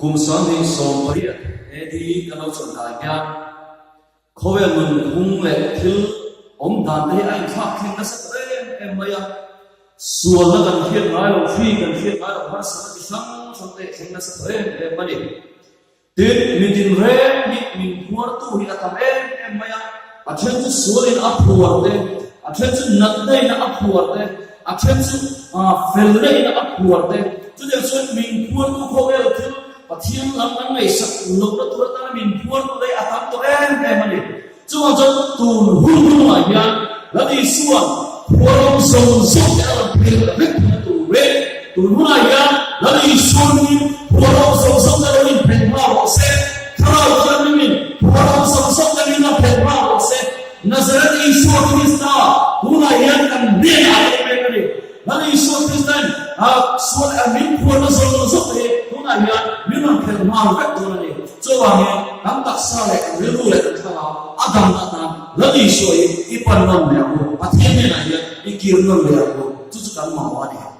cùng sáng đi sông bơi đi cái lâu chuẩn đại nha khâu về mình hung lệ thiếu ông đàn đấy anh khác khi nó sẽ em mày à xuân nó cần thiết ngay là phi cần thiết ngay là phát sinh cái sáng lệ khi nó sẽ em mày đến mình tin rèn mình mua tu hi atam em mày à trên chút xuân lên áp phù đấy trên chút nặng đây nó áp phù đấy trên chút phèn đây nó áp phù đấy cho nên xuân mình mua tu khâu về thiếu và thiên lắm lắm ngày sắp lúc đó tôi ta mình mua tu đây atam tu em mày chúng ta tu hung lại nha là đi xuân Orang song dalam pilih tu mulanya dari suami orang song dalam pilih se kalau kami ini orang song dalam pilih se Nazaret Yesus Kristus mulanya kan dia ada mereka dari Yesus Kristus suat amin orang song mulanya memang pilih betul ni coba ni kami tak salah dulu kalau Adam datang dari Yesus ipan nama aku Akhirnya aja, ikhirnya aku, itu sudah mau ada.